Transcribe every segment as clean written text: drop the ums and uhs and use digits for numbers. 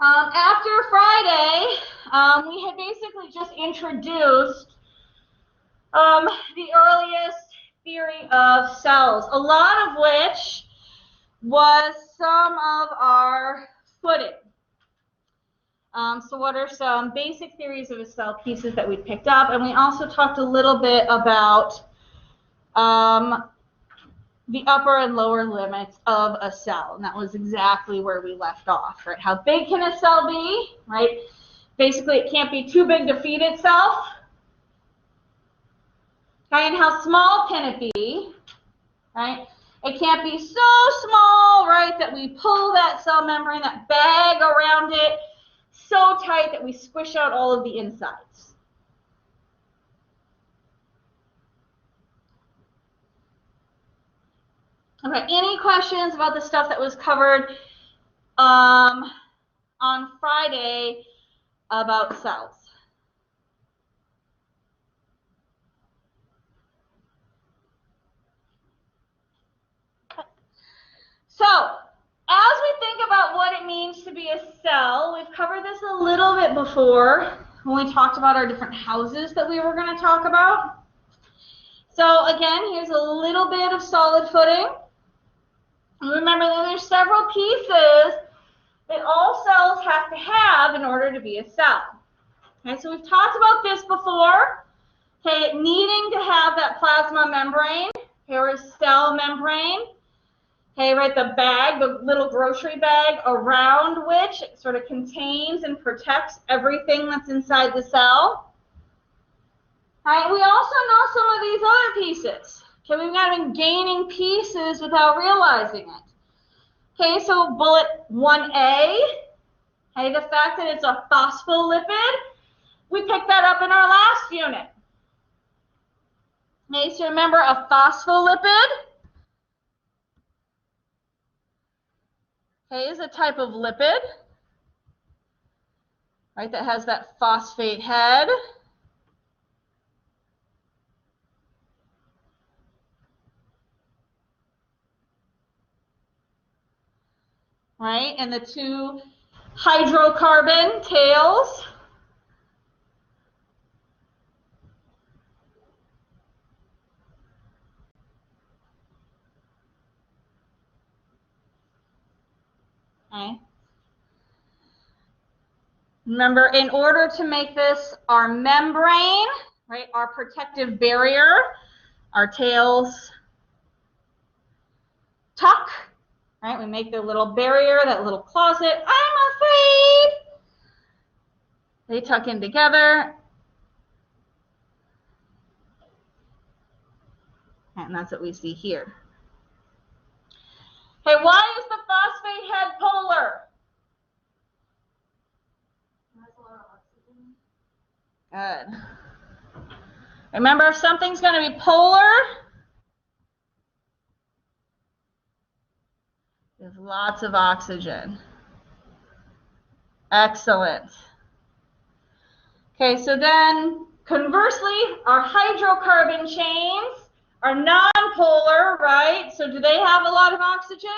After Friday, we had basically just introduced the earliest theory of cells, a lot of which was some of our footing. So what are some basic theories of a cell pieces that we picked up? And we also talked a little bit about the upper and lower limits of a cell. And that was exactly where we left off, right? How big can a cell be, right? Basically, it can't be too big to feed itself. Okay, and how small can it be, right? It can't be so small, right, that we pull that cell membrane, that bag around it, so tight that we squish out all of the insides. Okay, any questions about the stuff that was covered on Friday about cells? So, as we think about what it means to be a cell, we've covered this a little bit before when we talked about our different houses that we were going to talk about. So again, here's a little bit of solid footing. And remember that there's several pieces that all cells have to have in order to be a cell. Okay, so we've talked about this before. Okay, needing to have that plasma membrane, or a cell membrane. Okay, right, the bag, the little grocery bag around which it sort of contains and protects everything that's inside the cell. All right, we also know some of these other pieces. Okay, we've got been gaining pieces without realizing it. Okay, so bullet 1A, okay, the fact that it's a phospholipid, we picked that up in our last unit. Okay, so remember a phospholipid, okay, is a type of lipid, right, that has that phosphate head. Right, and the two hydrocarbon tails. Okay. Remember, in order to make this our membrane, right, our protective barrier, our tails tuck, right? We make the little barrier, that little closet. I'm afraid. They tuck in together. And that's what we see here. Okay, why is the phosphate head polar? Good. Remember, if something's going to be polar, there's lots of oxygen. Excellent. Okay, so then conversely, our hydrocarbon chains are nonpolar, right? So do they have a lot of oxygen?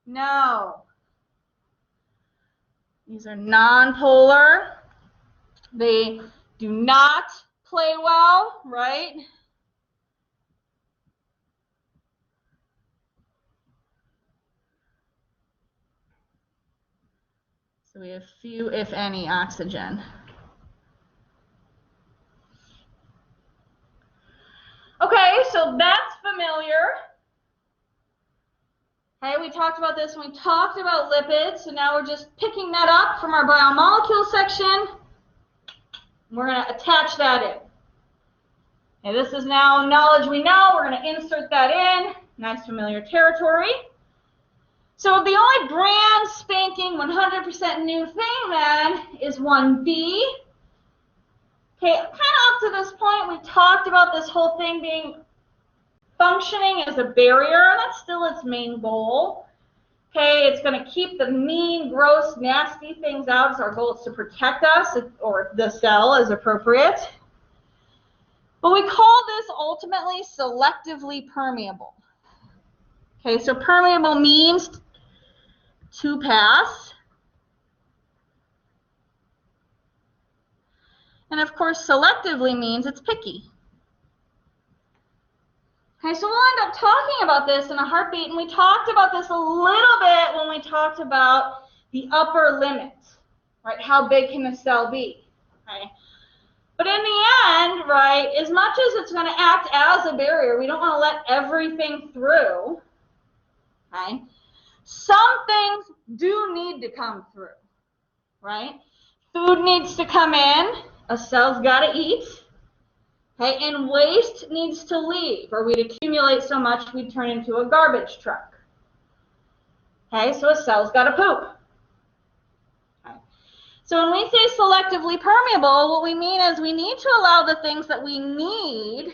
No. These are nonpolar. They do not play well, right? So we have few, if any, oxygen. Okay, so that's familiar. Okay, we talked about this when we talked about lipids, so now we're just picking that up from our biomolecule section. We're going to attach that in. Okay, this is now knowledge we know. We're going to insert that in. Nice familiar territory. So the only brand spanking 100% new thing then is 1B. Okay, kind of up to this point, we talked about this whole thing being functioning as a barrier, and that's still its main goal. Okay, it's going to keep the mean, gross, nasty things out. As our goal is to protect us, or the cell as appropriate. But we call this ultimately selectively permeable. Okay, so permeable means to pass. And of course, selectively means it's picky. Okay, so we'll end up talking about this in a heartbeat, and we talked about this a little bit when we talked about the upper limit, right? How big can a cell be, right? But in the end, right, as much as it's going to act as a barrier, we don't want to let everything through, okay? Some things do need to come through, right? Food needs to come in, a cell's got to eat, okay, and waste needs to leave, or we'd accumulate so much we'd turn into a garbage truck. Okay, so a cell's got to poop. Okay. So when we say selectively permeable, what we mean is we need to allow the things that we need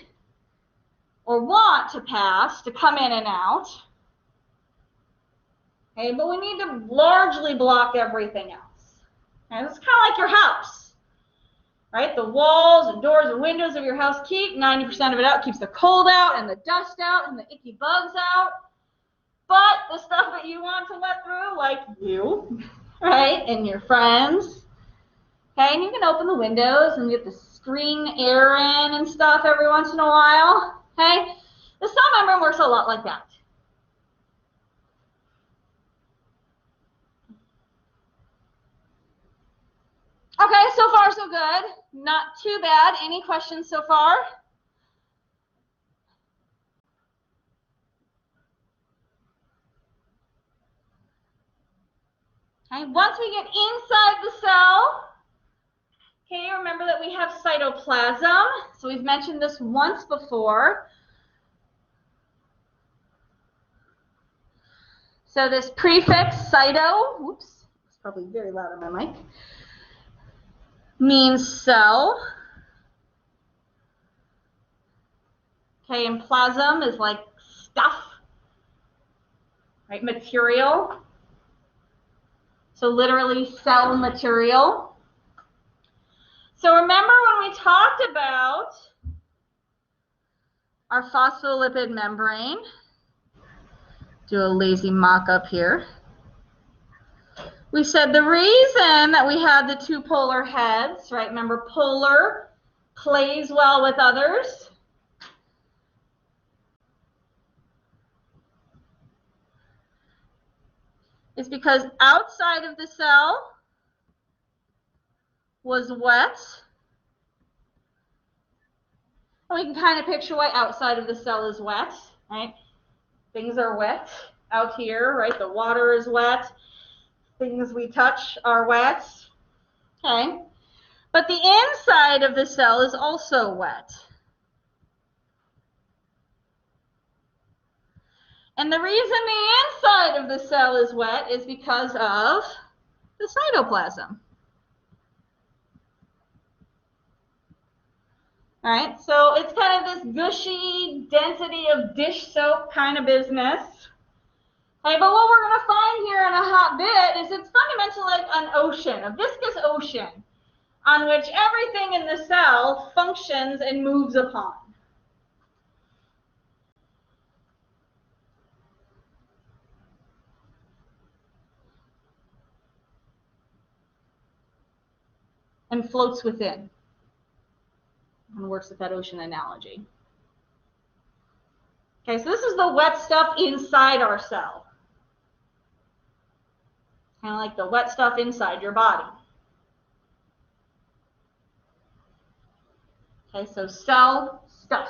or want to pass to come in and out. Okay, but we need to largely block everything else. Okay, it's kind of like your house. Right? The walls and doors and windows of your house keep 90% of it out, keeps the cold out and the dust out and the icky bugs out. But the stuff that you want to let through, like you, right, and your friends, okay, and you can open the windows and get the screen air in and stuff every once in a while, okay? The cell membrane works a lot like that. Okay, so far so good. Not too bad. Any questions so far? Okay, once we get inside the cell, okay, remember that we have cytoplasm. So we've mentioned this once before. So this prefix, cyto, oops, it's probably very loud on my mic, means cell. Okay, and plasm is like stuff, right, material. So literally cell material. So remember when we talked about our phospholipid membrane, do a lazy mock-up here. We said the reason that we have the two polar heads, right? Remember, polar plays well with others. Is because outside of the cell was wet. And we can kind of picture why outside of the cell is wet, right? Things are wet out here, right? The water is wet. Things we touch are wet, okay? But the inside of the cell is also wet. And the reason the inside of the cell is wet is because of the cytoplasm. All right, so it's kind of this gushy density of dish soap kind of business. Okay, but what we're going to find here in a hot bit is it's fundamentally like an ocean, a viscous ocean, on which everything in the cell functions and moves upon. And floats within. And works with that ocean analogy. Okay, so this is the wet stuff inside our cell. Kind of like the wet stuff inside your body. Okay, so cell stuff.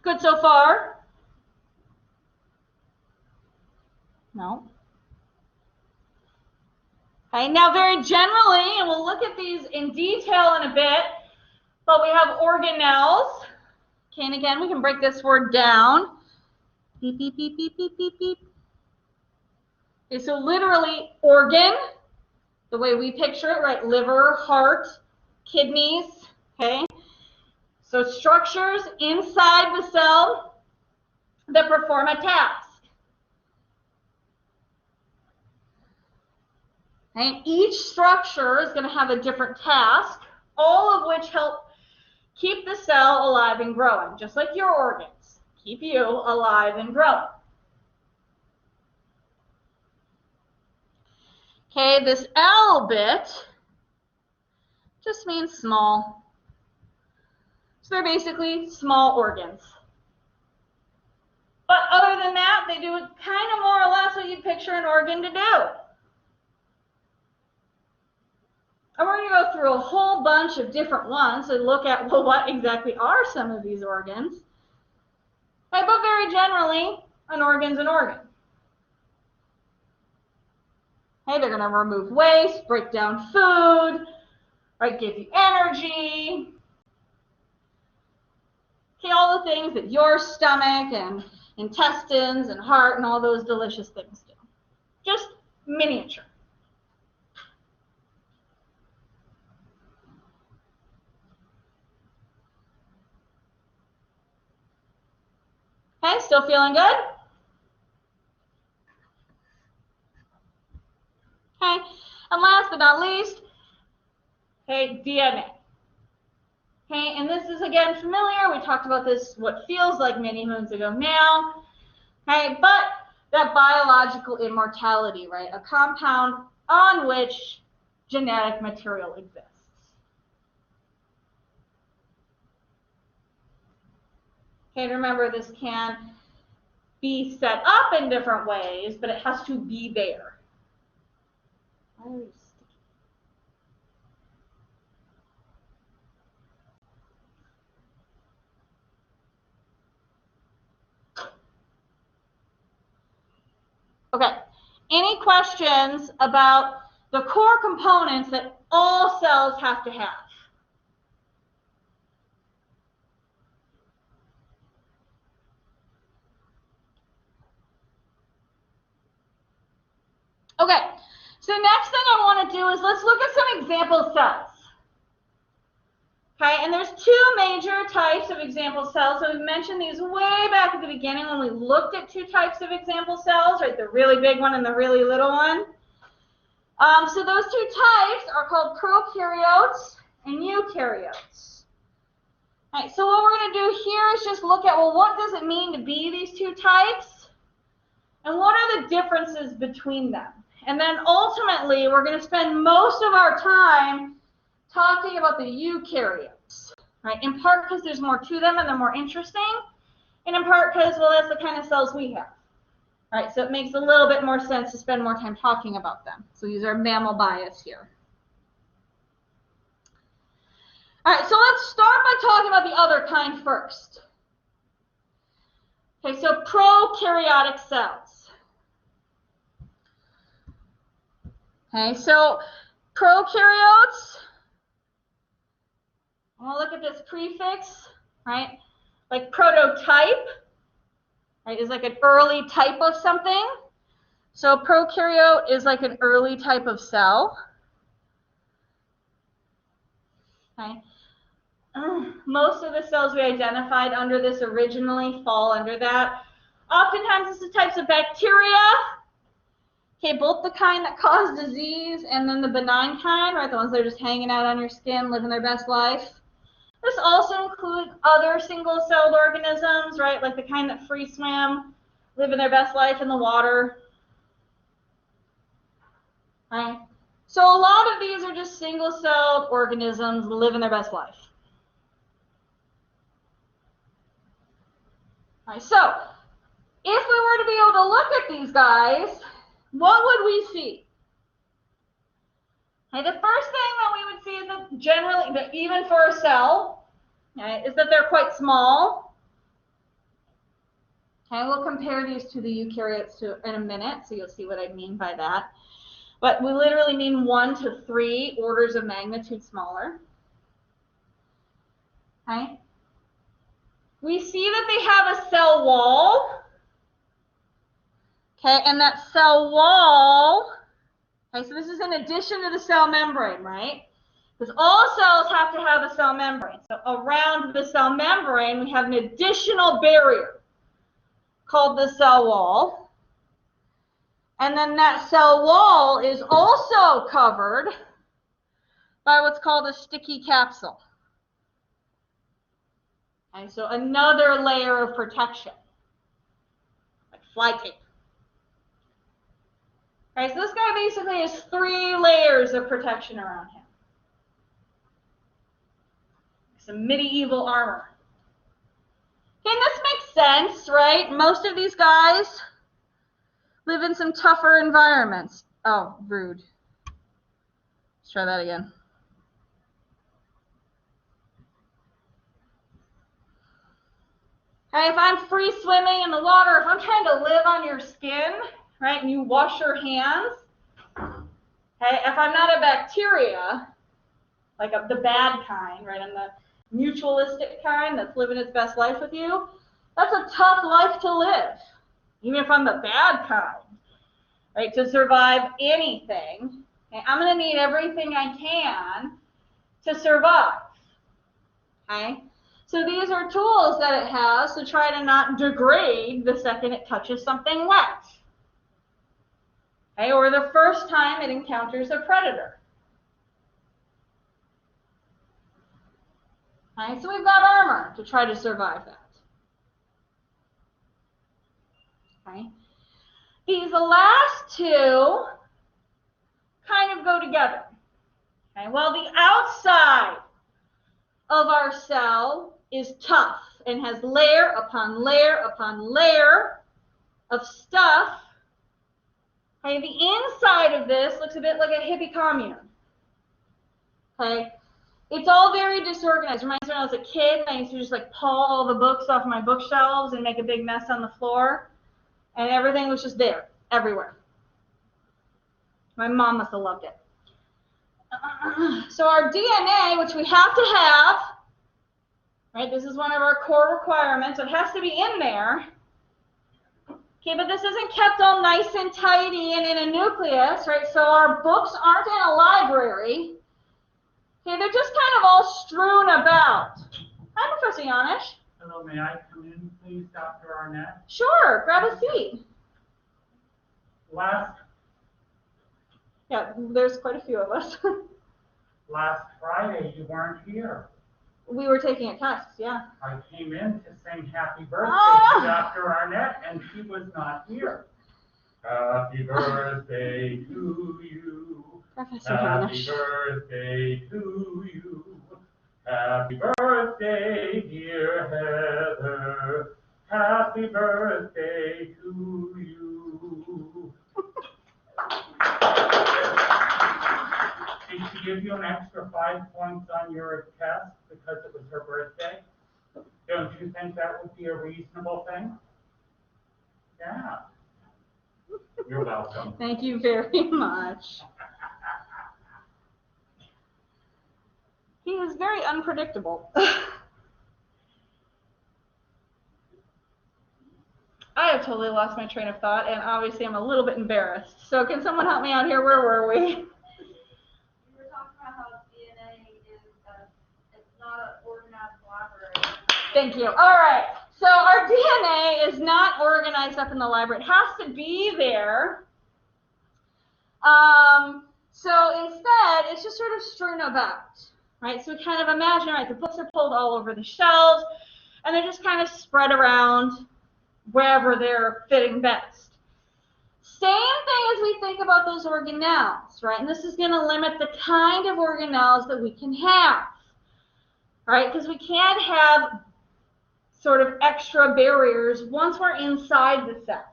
Good so far? No. Okay, now very generally, and we'll look at these in detail in a bit, but we have organelles. Okay, and again, we can break this word down. Beep, beep, beep, beep, beep, beep, beep. Okay, so literally organ, the way we picture it, right? Liver, heart, kidneys, okay? So structures inside the cell that perform a task. Okay? Each structure is going to have a different task, all of which help keep the cell alive and growing, just like your organs. Keep you alive and growing. Okay, this L bit just means small. So they're basically small organs. But other than that, they do kind of more or less what you'd picture an organ to do. And we're going to go through a whole bunch of different ones and look at, well, what exactly are some of these organs. Right, but very generally, an organ's an organ. Hey, they're going to remove waste, break down food, right, give you energy. Okay, all the things that your stomach and intestines and heart and all those delicious things do. Just miniature. Okay, still feeling good? Okay, and last but not least, okay, DNA. Okay, and this is again familiar. We talked about this what feels like many moons ago now. Okay, but that biological immortality, right? A compound on which genetic material exists. Okay, remember this can be set up in different ways, but it has to be there. Okay, any questions about the core components that all cells have to have? Okay, so the next thing I want to do is let's look at some example cells. Okay, and there's two major types of example cells. So we mentioned these way back at the beginning when we looked at two types of example cells, right? The really big one and the really little one. So those two types are called prokaryotes and eukaryotes. All right, so what we're going to do here is just look at, well, what does it mean to be these two types? And what are the differences between them? And then ultimately, we're going to spend most of our time talking about the eukaryotes, right? In part because there's more to them and they're more interesting, and in part because, well, that's the kind of cells we have. All right, so it makes a little bit more sense to spend more time talking about them. So these are mammal bias here. All right, so let's start by talking about the other kind first. Okay, so prokaryotic cells. Okay, so prokaryotes, we'll look at this prefix, right? Like prototype, right, is like an early type of something. So prokaryote is like an early type of cell. Okay. Most of the cells we identified under this originally fall under that. Oftentimes, this is types of bacteria. Okay, both the kind that cause disease and then the benign kind, right? The ones that are just hanging out on your skin, living their best life. This also includes other single-celled organisms, right? Like the kind that free swim, living their best life in the water. Right? So a lot of these are just single-celled organisms living their best life. Right, so if we were to be able to look at these guys, what would we see? Okay, the first thing that we would see is that generally, that even for a cell, okay, is that they're quite small. Okay, we'll compare these to the eukaryotes in a minute, so you'll see what I mean by that. But we literally mean 1 to 3 orders of magnitude smaller. Okay. We see that they have a cell wall. Okay, and that cell wall, okay, so this is in addition to the cell membrane, right? Because all cells have to have a cell membrane. So around the cell membrane, we have an additional barrier called the cell wall. And then that cell wall is also covered by what's called a sticky capsule. Okay, so another layer of protection, like fly tape. Okay, so this guy basically has 3 layers of protection around him. Some medieval armor. Okay, and this makes sense, right? Most of these guys live in some tougher environments. Oh, rude. Let's try that again. Okay, if I'm free swimming in the water, if I'm trying to live on your skin, right, and you wash your hands, okay, if I'm not a bacteria, like the bad kind, right, I'm the mutualistic kind that's living its best life with you, that's a tough life to live, even if I'm the bad kind, right, to survive anything. Okay, I'm going to need everything I can to survive, okay? So these are tools that it has to try to not degrade the second it touches something wet, okay, or the first time it encounters a predator. Okay, so we've got armor to try to survive that. Okay. These last 2 kind of go together. Okay. Well, the outside of our cell is tough and has layer upon layer upon layer of stuff. Okay. The inside of this looks a bit like a hippie commune. Okay. It's all very disorganized. Reminds me when I was a kid, I used to just like pull all the books off my bookshelves and make a big mess on the floor. And everything was just there, everywhere. My mom must have loved it. So our DNA, which we have to have, right, this is one of our core requirements, so it has to be in there. Okay, but this isn't kept all nice and tidy and in a nucleus, right? So our books aren't in a library. Okay, they're just kind of all strewn about. Hi, Professor Yanish. Hello, may I come in, please, Dr. Arnett? Sure, grab a seat. Yeah, there's quite a few of us. Last Friday, you weren't here. We were taking a test, yeah. I came in to sing happy birthday to Dr. Arnett, and she was not here. Happy birthday to you. Professor Happy Yanish. birthday to you. Happy birthday, dear Heather. Happy birthday to you. Did she give you an extra 5 points on your test because it was her birthday? Don't you think that would be a reasonable thing? Yeah. You're welcome. Thank you very much. He is very unpredictable. I have totally lost my train of thought, and obviously I'm a little bit embarrassed. So can someone help me out here? Where were we? We were talking about how DNA is it's not an organized library. Thank you. All right. So our DNA is not organized up in the library. It has to be there. So instead, it's just sort of strewn about, right? So we kind of imagine, right, the books are pulled all over the shelves, and they're just kind of spread around wherever they're fitting best. Same thing as we think about those organelles, right? And this is going to limit the kind of organelles that we can have, right? Because we can't have sort of extra barriers once we're inside the cell.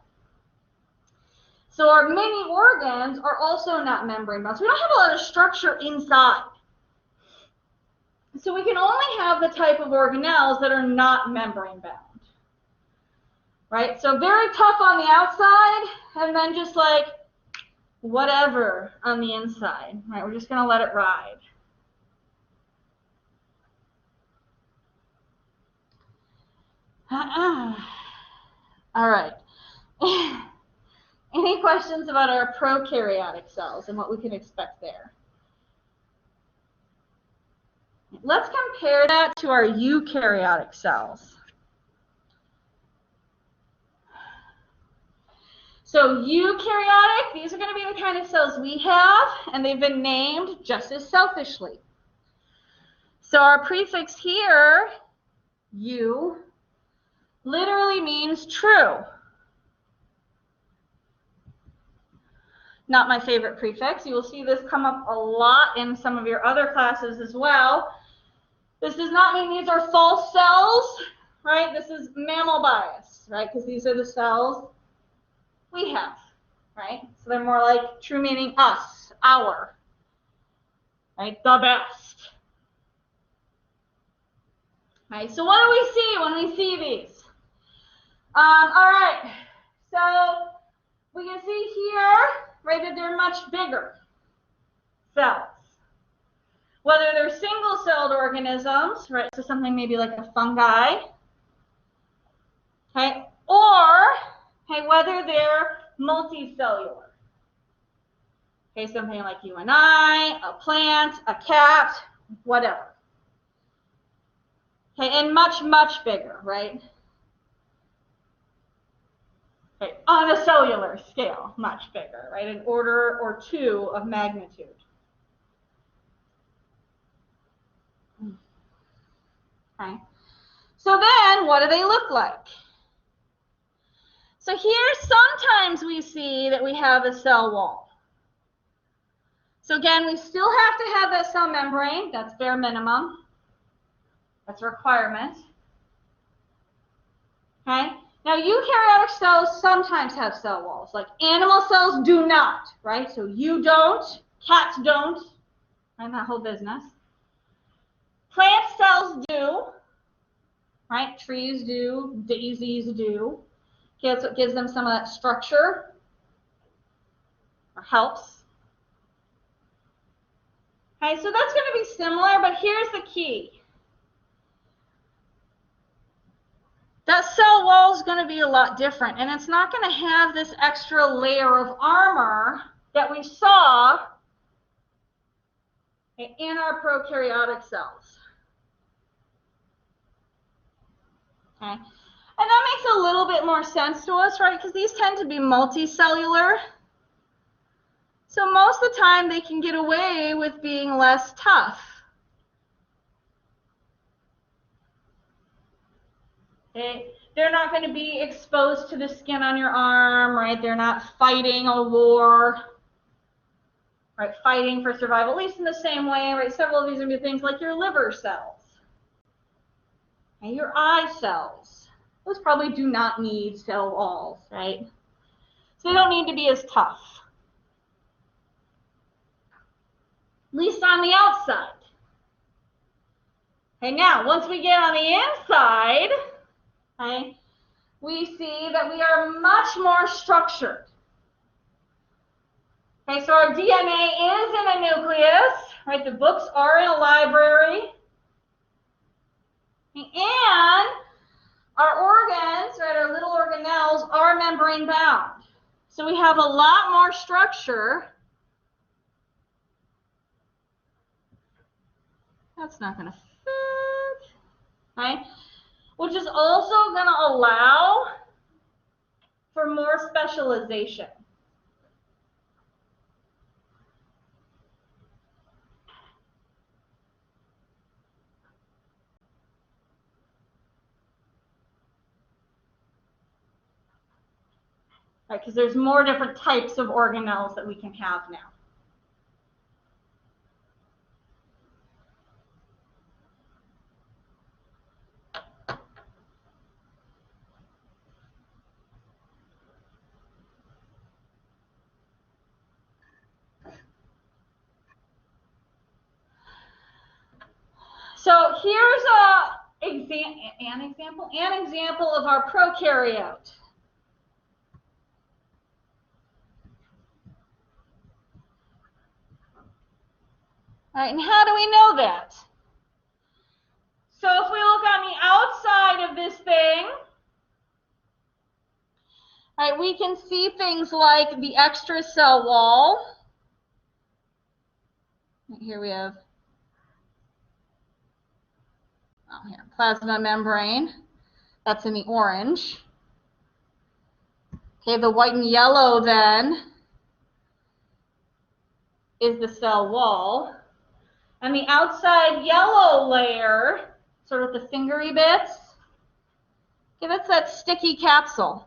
So our mini organs are also not membrane bound. So we don't have a lot of structure inside. So we can only have the type of organelles that are not membrane bound. Right? So very tough on the outside, and then just like whatever on the inside. Right? We're just going to let it ride. All right. Any questions about our prokaryotic cells and what we can expect there? Let's compare that to our eukaryotic cells. So eukaryotic, these are going to be the kind of cells we have, and they've been named just as selfishly. So our prefix here, eu, literally means true. Not my favorite prefix. You will see this come up a lot in some of your other classes as well. This does not mean these are false cells, right? This is mammal bias, right? Because these are the cells we have, right? So they're more like true meaning us, our, right? The best. Right, so what do we see when we see these? All right, so we can see here, right, that they're much bigger cells. Whether they're single-celled organisms, right, so something maybe like a fungi, okay, or okay, whether they're multicellular. Okay, something like you and I, a plant, a cat, whatever. Okay, and much, much bigger, right? Okay, on a cellular scale, much bigger, right? An order or two of magnitude. Okay. So then, what do they look like? So here, sometimes we see that we have a cell wall. So again, we still have to have that cell membrane. That's bare minimum. That's a requirement. Okay. Now, eukaryotic cells sometimes have cell walls, like animal cells do not, right? So you don't, cats don't, and that whole business. Plant cells do, right? Trees do, daisies do. Okay, that's what gives them some of that structure, or helps. Okay, so that's going to be similar, but here's the key. That cell wall is going to be a lot different, and it's not going to have this extra layer of armor that we saw in our prokaryotic cells. Okay, and that makes a little bit more sense to us, right? Because these tend to be multicellular. So most of the time they can get away with being less tough. Okay. They're not going to be exposed to the skin on your arm, right? They're not fighting a war, right? Fighting for survival, at least in the same way, right? Several of these are going to be things like your liver cells and your eye cells. Those probably do not need cell walls, right? So they don't need to be as tough, at least on the outside. Okay, now, once we get on the inside, okay, we see that we are much more structured. Okay, so our DNA is in a nucleus, right? The books are in a library. And our organs, right, our little organelles are membrane bound. So we have a lot more structure. That's not going to fit, right? Which is also going to allow for more specialization. Right, because there's more different types of organelles that we can have now. So here's an example of our prokaryote. All right, and how do we know that? So if we look on the outside of this thing, all right, we can see things like the extracellular wall. Here we have plasma membrane. That's in the orange. Okay, the white and yellow then is the cell wall. And the outside yellow layer, sort of the fingery bits, okay, that's that sticky capsule.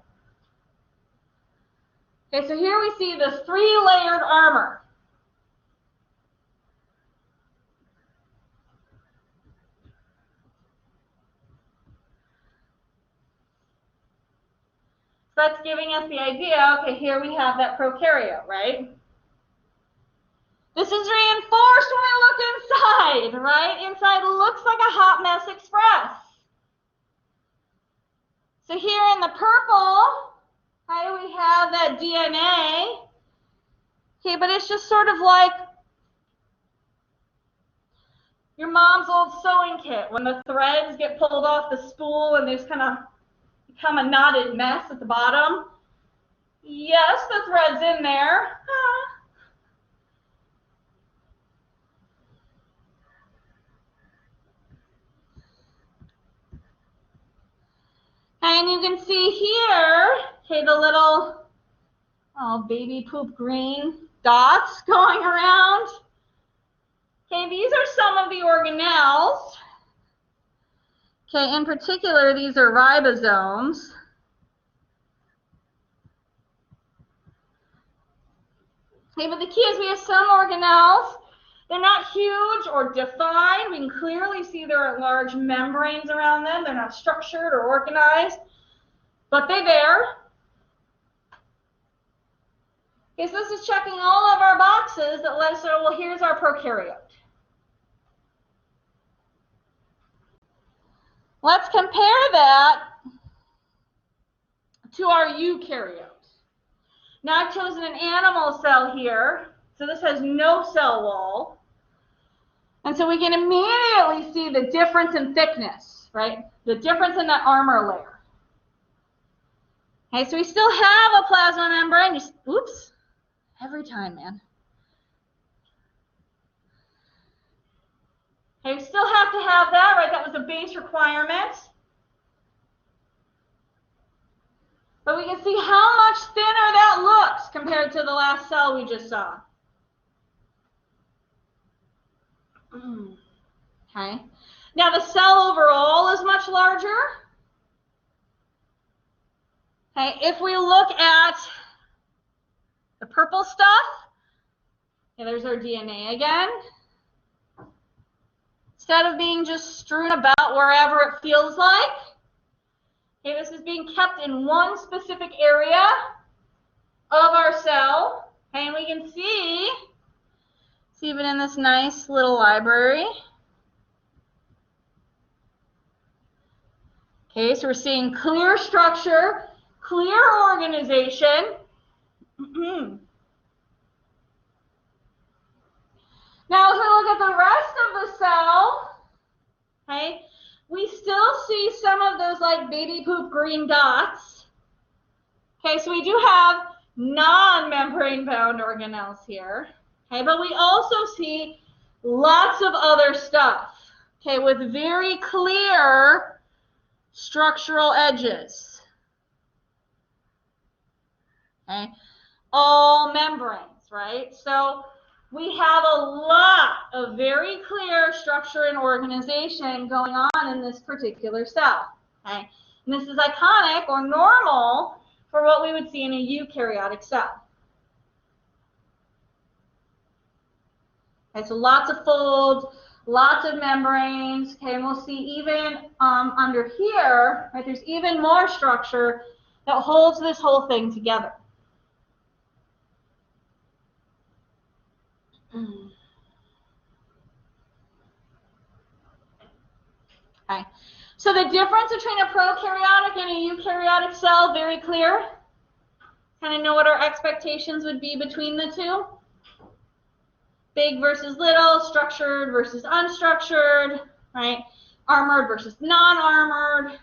Okay, so here we see this 3-layered armor. So that's giving us the idea, okay, here we have that prokaryote, right? This is reinforced when we look inside, right? Inside looks like a hot mess express. So here in the purple, okay, we have that DNA. Okay, but it's just sort of like your mom's old sewing kit when the threads get pulled off the spool and there's kind of become a knotted mess at the bottom. Yes, the thread's in there. And you can see here, okay, the little baby poop green dots going around. Okay, these are some of the organelles. Okay, in particular, these are ribosomes. Okay, but the key is we have some organelles. They're not huge or defined. We can clearly see there are large membranes around them. They're not structured or organized, but they're there. Okay, so this is checking all of our boxes that let us know, well, here's our prokaryote. Let's compare that to our eukaryote. Now I've chosen an animal cell here, so this has no cell wall. And so we can immediately see the difference in thickness, right? The difference in that armor layer. Okay, so we still have a plasma membrane. Oops, every time, man. Okay, we still have to have that, right? That was a base requirement. But we can see how much thinner that looks compared to the last cell we just saw. Okay. Now the cell overall is much larger. Okay, if we look at the purple stuff, okay, there's our DNA again. Instead of being just strewn about wherever it feels like, okay, this is being kept in one specific area of our cell. Okay, and we can see, it's even in this nice little library. Okay, so we're seeing clear structure, clear organization. Now, as we look at the rest of the cell, okay, we still see some of those like baby poop green dots. Okay, so we do have non-membrane bound organelles here. Okay, but we also see lots of other stuff. Okay, with very clear structural edges. Okay, all membranes, right? So we have a lot of very clear structure and organization going on in this particular cell. Okay, and this is iconic or normal for what we would see in a eukaryotic cell. Okay, so lots of folds, lots of membranes. Okay, and we'll see even under here, right, there's even more structure that holds this whole thing together. Okay, so the difference between a prokaryotic and a eukaryotic cell, very clear. Kind of know what our expectations would be between the two. Big versus little, structured versus unstructured, right? Armored versus non-armored.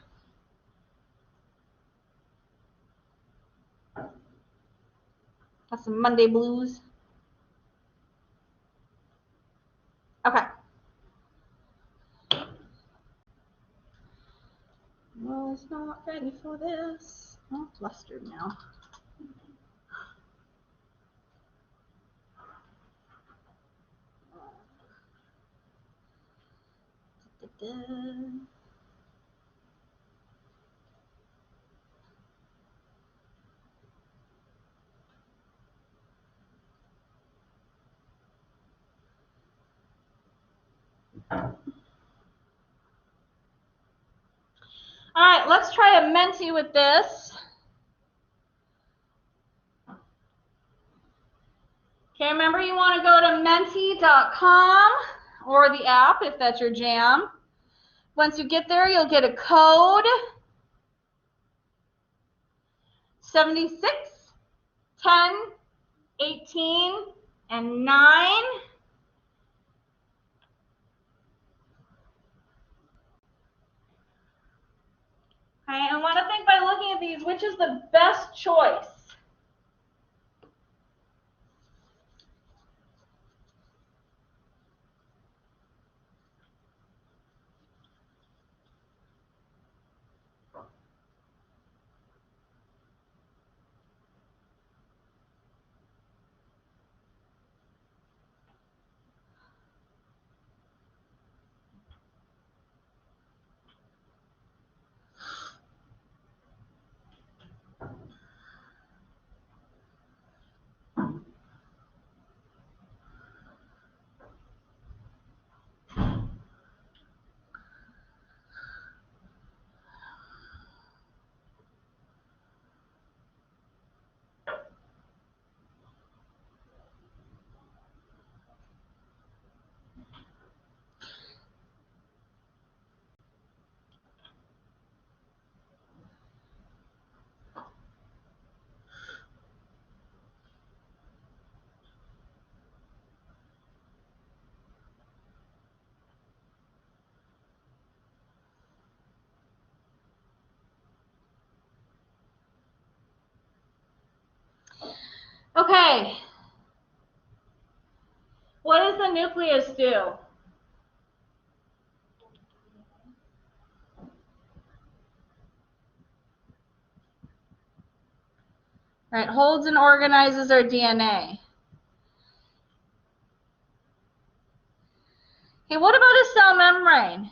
That's some Monday blues. Okay. Was not ready for this. Oh, flustered now. All right, let's try a Menti with this. Okay, remember you want to go to menti.com or the app if that's your jam. Once you get there, you'll get a code 76, 10, 18, and 9. Okay, and want to think by looking at these, which is the best choice? Okay. What does the nucleus do? Right, holds and organizes our DNA. Okay, what about a cell membrane?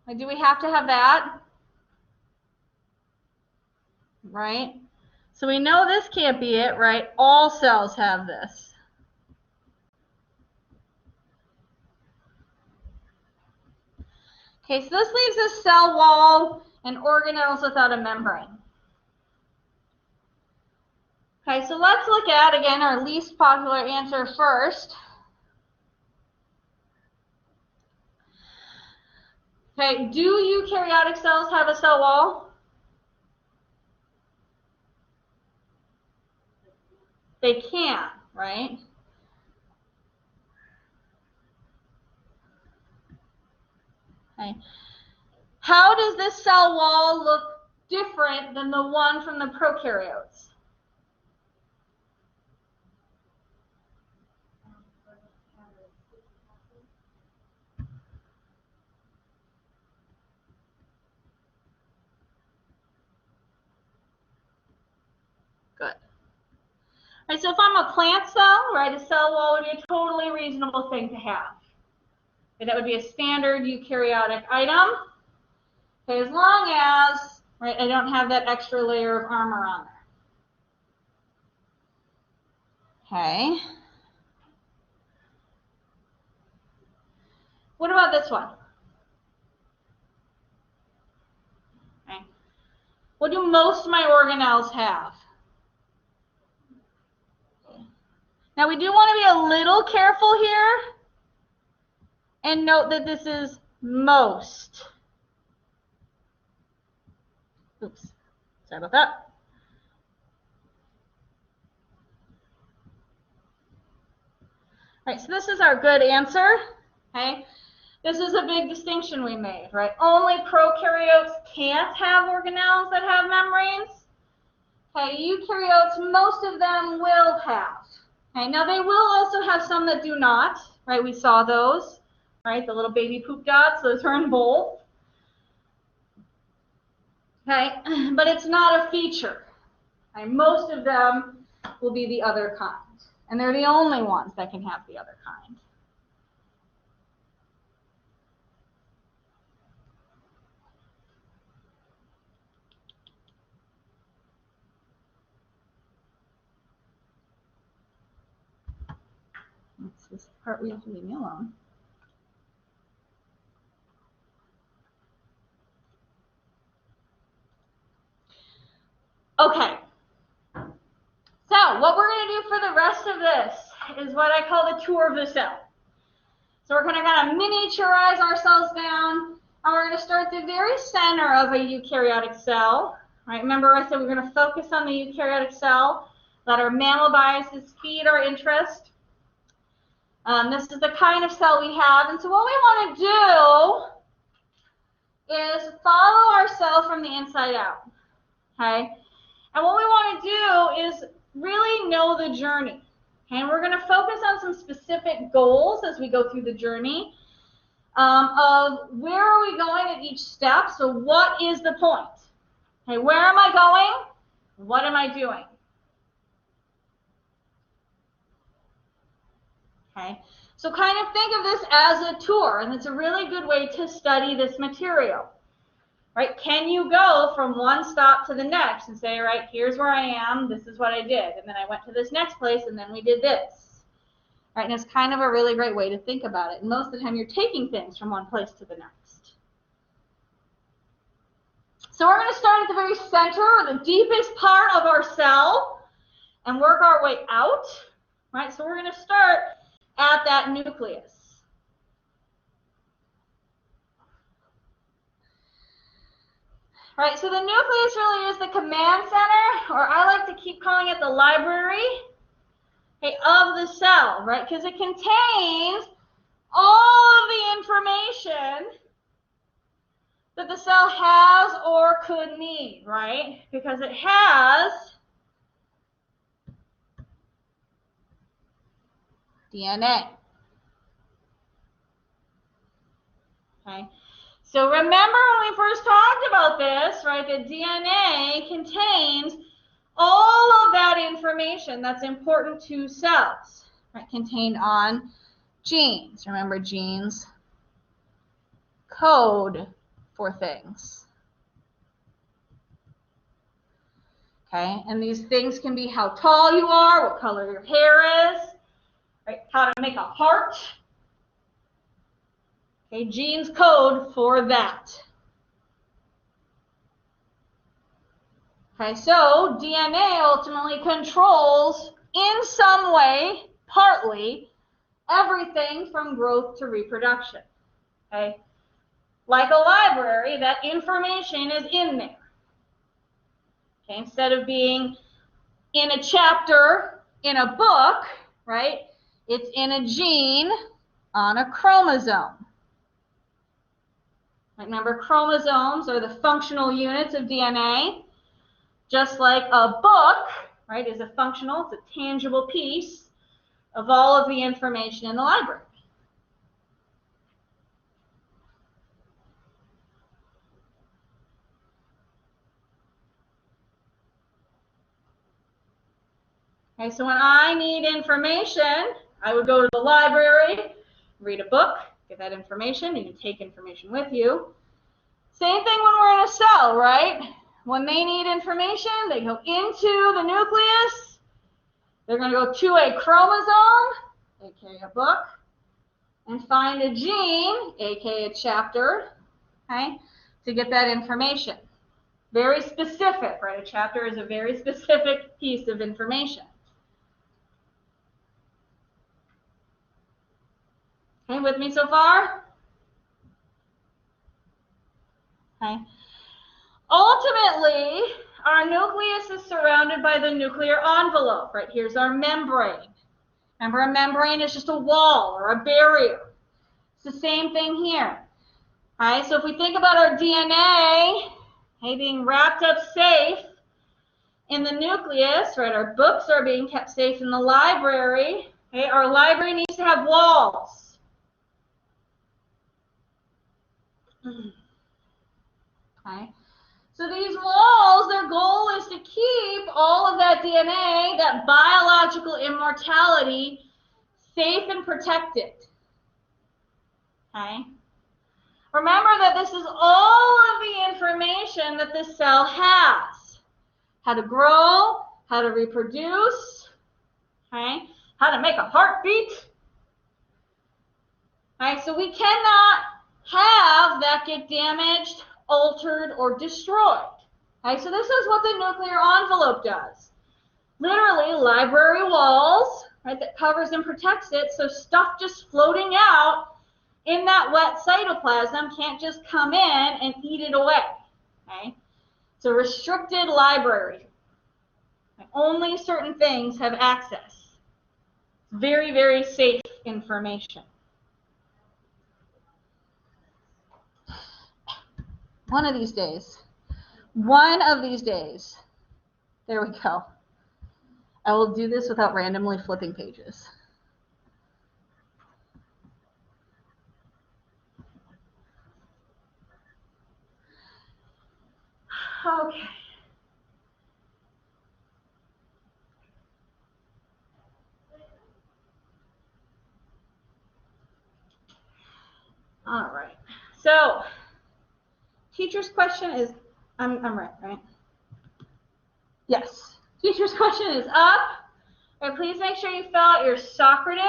Like, do we have to have that? Right? So we know this can't be it, right? All cells have this. Okay, so this leaves a cell wall and organelles without a membrane. Okay, so let's look at, again, our least popular answer first. Okay, do eukaryotic cells have a cell wall? They can, right? Okay. How does this cell wall look different than the one from the prokaryotes? Good. All right, so if I'm a plant cell, right, a cell wall would be a totally reasonable thing to have. Okay, that would be a standard eukaryotic item. Okay, as long as, right, I don't have that extra layer of armor on there. Okay. What about this one? Okay. What do most of my organelles have? Now we do want to be a little careful here and note that this is most. Oops, sorry about that. All right, so this is our good answer. Okay, this is a big distinction we made, right? Only prokaryotes can't have organelles that have membranes. Okay, eukaryotes, most of them will have. Okay, now they will also have some that do not, right? We saw those, right? The little baby poop dots, those are in both. Okay, but it's not a feature. Okay, most of them will be the other kind, and they're the only ones that can have the other kind. Heart, will you leave me alone? Okay. So what we're going to do for the rest of this is what I call the tour of the cell. So we're going to kind of miniaturize ourselves down, and we're going to start at the very center of a eukaryotic cell. Right? Remember I said we're going to focus on the eukaryotic cell, let our mammal biases feed our interest. This is the kind of cell we have, and so what we want to do is follow our cell from the inside out. Okay? And what we want to do is really know the journey. Okay? And we're going to focus on some specific goals as we go through the journey of where are we going at each step. So what is the point? Okay, where am I going? What am I doing? Okay, so kind of think of this as a tour, and it's a really good way to study this material. Right? Can you go from one stop to the next and say, right, here's where I am, this is what I did, and then I went to this next place, and then we did this. Right? And it's kind of a really great way to think about it. And most of the time, you're taking things from one place to the next. So we're going to start at the very center, the deepest part of our cell, and work our way out. Right? So we're going to start at that nucleus. Right, so the nucleus really is the command center, or I like to keep calling it the library, okay, of the cell, right? Because it contains all of the information that the cell has or could need, right? Because it has DNA. Okay. So remember when we first talked about this, right, that DNA contains all of that information that's important to cells, right, contained on genes. Remember, genes code for things. Okay, and these things can be how tall you are, what color your hair is, right, how to make a heart. Okay, genes code for that. Okay, so DNA ultimately controls, in some way, partly, everything from growth to reproduction. Okay, like a library, that information is in there. Okay, instead of being in a chapter in a book, right, it's in a gene on a chromosome. Remember, chromosomes are the functional units of DNA. Just like a book, right, is a functional, it's a tangible piece of all of the information in the library. Okay, so when I need information, I would go to the library, read a book, get that information. You can take information with you. Same thing when we're in a cell, right? When they need information, they go into the nucleus. They're going to go to a chromosome, aka a book, and find a gene, aka a chapter, okay, to get that information. Very specific, right? A chapter is a very specific piece of information. Okay, with me so far? Okay. Ultimately, our nucleus is surrounded by the nuclear envelope, right? Here's our membrane. Remember, a membrane is just a wall or a barrier. It's the same thing here. All right, so if we think about our DNA, okay, being wrapped up safe in the nucleus, right? Our books are being kept safe in the library. Okay, our library needs to have walls. Okay, so these walls, their goal is to keep all of that DNA, that biological immortality, safe and protected. Okay. Remember that this is all of the information that the cell has. How to grow, how to reproduce, okay? How to make a heartbeat, All right, so we cannot have that get damaged, altered, or destroyed. Okay, so this is what the nuclear envelope does. Literally, library walls, right, that covers and protects it, so stuff just floating out in that wet cytoplasm can't just come in and eat it away. Okay? It's a restricted library. Only certain things have access. Very, very safe information. One of these days, there we go. I will do this without randomly flipping pages. Okay. All right. So, teacher's question is, I'm right? Yes. Teacher's question is up. All right, please make sure you fill out your Socrative.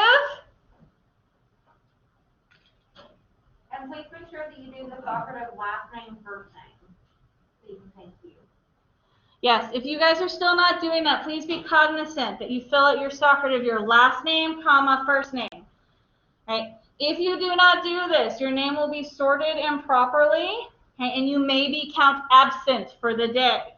And please make sure that you do the Socrative last name, first name. Please and thank you. Yes, if you guys are still not doing that, please be cognizant that you fill out your Socrative, your last name, comma, first name. Right? If you do not do this, your name will be sorted improperly, okay, and you may be counted absent for the day.